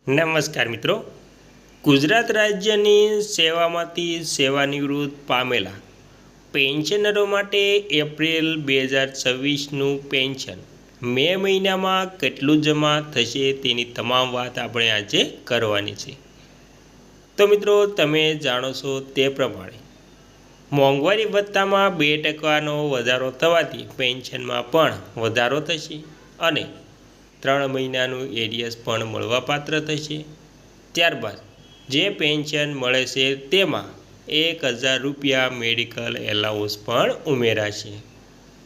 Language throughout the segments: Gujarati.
નમસ્કાર મિત્રો, ગુજરાત રાજ્યની સેવામાંથી સેવાનિવૃત્ત પામેલા પેન્શનરો માટે એપ્રિલ 2026નું પેન્શન મે મહિનામાં કેટલું જમા થશે તેની તમામ વાત આપણે આજે કરવાની છે. તો મિત્રો, તમે જાણો છો તે પ્રમાણે મોંઘવારી ભથ્થામાં 2% વધારો થવાથી પેન્શનમાં પણ વધારો થશે અને 3 મહિનાનું એરિયસ પણ મળવાપાત્ર થશે. ત્યારબાદ જે પેન્શન મળે છે તેમાં 1000 રૂપિયા મેડિકલ એલાઉન્સ પણ ઉમેરાશે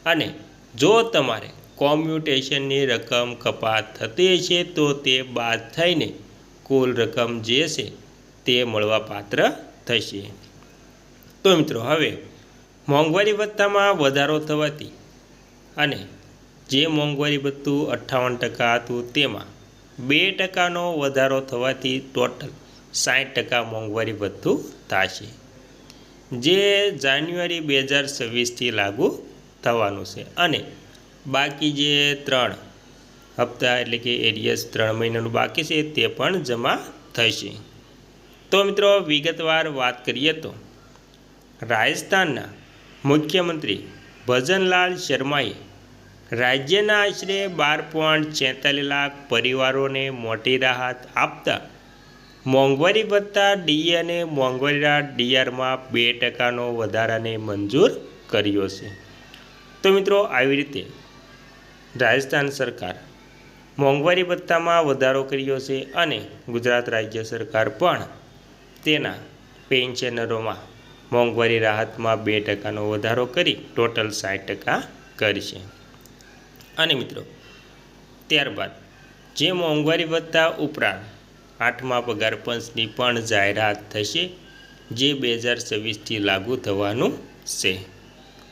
અને જો તમારે કોમ્યુટેશનની રકમ કપાત થતી હશે તો તે બાદ થઈને કુલ રકમ જે છે તે મળવાપાત્ર થશે. તો મિત્રો, હવે મોંઘવારી ભથ્થામાં વધારો થવાથી અને જે મોંઘવારી ભથ્થું 58% હતું તેમાં 2% વધારો થવાથી ટોટલ 60% મોંઘવારી ભથ્થું થશે, જે જાન્યુઆરી 2026થી લાગુ થવાનું છે અને બાકી જે 3 હપ્તા એટલે કે એરિયસ 3 મહિનાનું બાકી છે તે પણ જમા થશે. તો મિત્રો, વિગતવાર વાત કરીએ તો રાજસ્થાનના મુખ્યમંત્રી ભજનલાલ શર્માએ રાજ્યના આશરે 12.46 લાખ પરિવારોને મોટી રાહત આપતા મોંઘવારી ભથ્થા ડીએ અને મોંઘવારી ડીઆરમાં 2% વધારાને મંજૂર કર્યો છે. તો મિત્રો, આવી રીતે રાજસ્થાન સરકાર મોંઘવારી ભથ્થામાં વધારો કર્યો છે અને ગુજરાત રાજ્ય સરકાર પણ તેના પેન્શનરોમાં મોંઘવારી રાહતમાં 2% વધારો કરી ટોટલ 60% કરશે. અને મિત્રો, ત્યારબાદ જે મોંઘવારી ભથ્થા ઉપરાંત 8મા પગાર પંચની પણ જાહેરાત થશે, જે 2026થી લાગુ થવાનું છે.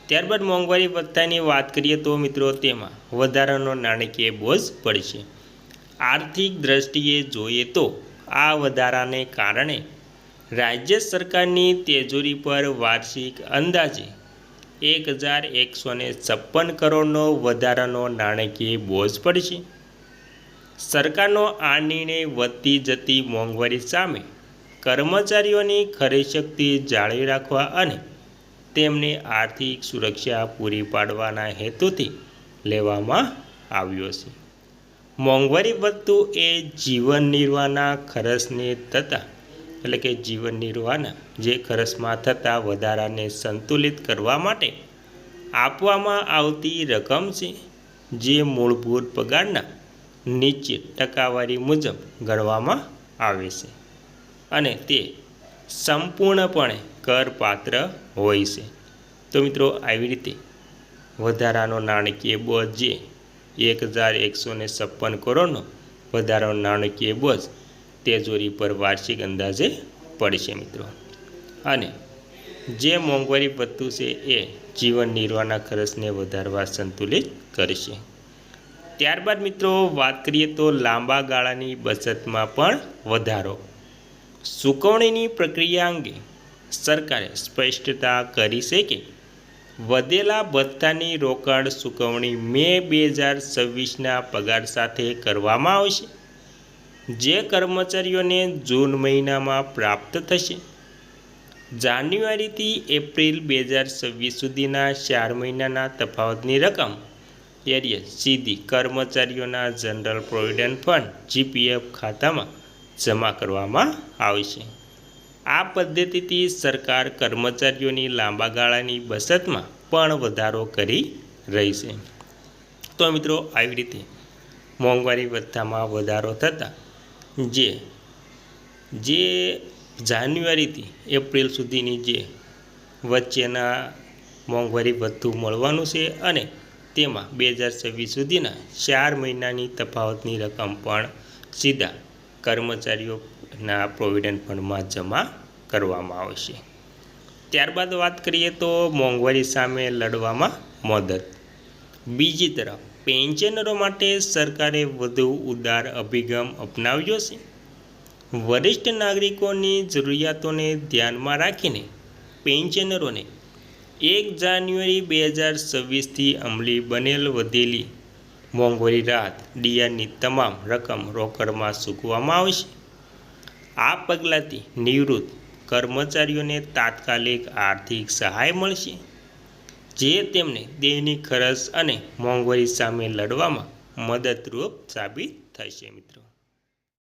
ત્યારબાદ મોંઘવારી ભથ્થાની વાત કરીએ તો મિત્રો, તેમાં વધારાનો નાણાકીય બોજ પડશે. આર્થિક દ્રષ્ટિએ જોઈએ તો આ વધારાને કારણે રાજ્ય સરકારની તિજોરી પર વાર્ષિક અંદાજે 1156 કરોડનો વધારાનો નાણાકીય બોજ પડશે. સરકારનો આ નિર્ણય વધતી જતી મોંઘવારી સામે કર્મચારીઓની ખરીદશક્તિ જાળવી રાખવા અને તેમને આર્થિક સુરક્ષા પૂરી પાડવાના હેતુથી લેવામાં આવ્યો છે. મોંઘવારી ભથ્થું એ જીવન નિર્વાહના ખર્ચને થતા એટલે કે જીવન નિર્વાહના જે ખર્ચમાં થતા વધારાને સંતુલિત કરવા માટે આપવામાં આવતી રકમ છે, જે મૂળભૂત પગારના નિશ્ચિત ટકાવારી મુજબ ગણવામાં આવે છે અને તે સંપૂર્ણપણે કરપાત્ર હોય છે. તો મિત્રો, આવી રીતે વધારાનો નાણાકીય બોજ જે 1156 કરોડનો વધારાનો નાણાકીય બોજ તિજોરી પર વાર્ષિક અંદાજે પડશે મિત્રો. અને જે મોંઘવારી ભથ્થું છે એ જીવન નિર્વાહના ખર્ચને વધારવા સંતુલિત કરશે. ત્યારબાદ મિત્રો, વાત કરીએ તો લાંબા ગાળાની બચતમાં પણ વધારો. ચૂકવણીની પ્રક્રિયા અંગે સરકારે સ્પષ્ટતા કરી છે કે વધેલા ભથ્થાની રોકડ ચૂકવણી મે 2026ના પગાર સાથે કરવામાં આવશે, જે કર્મચારીઓને જૂન મહિનામાં પ્રાપ્ત થશે. જાન્યુઆરીથી એપ્રિલ 2026 સુધીના 4 મહિનાના તફાવતની રકમ એરિયસ સીધી કર્મચારીઓના જનરલ પ્રોવિડન્ટ ફંડ જીપીએફ ખાતામાં જમા કરવામાં આવશે. આ પદ્ધતિથી સરકાર કર્મચારીઓની લાંબા ગાળાની બચતમાં પણ વધારો કરી રહી છે. તો મિત્રો, આવી રીતે મોંઘવારી ભથ્થામાં વધારો થતાં જે જાન્યુઆરીથી એપ્રિલ સુધીની જે વચ્ચેના મોંઘવારી ભથ્થું મળવાનું છે અને તેમાં 2026 સુધીના 4 મહિનાની તફાવતની રકમ પણ સીધા કર્મચારીઓના પ્રોવિડન્ટ ફંડમાં જમા કરવામાં આવશે. ત્યારબાદ વાત કરીએ તો મોંઘવારી સામે લડવામાં મદદ. બીજી તરફ પેન્શનરો માટે સરકારે વધુ ઉદાર અભિગમ અપનાવ્યો છે. વરિષ્ઠ નાગરિકોની જરૂરિયાતોને ધ્યાનમાં રાખીને પેન્શનરોને 1 જાન્યુઆરી 2026થી અમલી બનેલ વધેલી મોંઘવારી રાહત ડીઆરની તમામ રકમ રોકડમાં ચૂકવવામાં આવશે. આ પગલાંથી નિવૃત્ત કર્મચારીઓને તાત્કાલિક આર્થિક સહાય મળશે, જે તેમને દૈનિક ખર્ચ અને મોંઘવારી સામે લડવામાં મદદરૂપ સાબિત થશે. મિત્રો.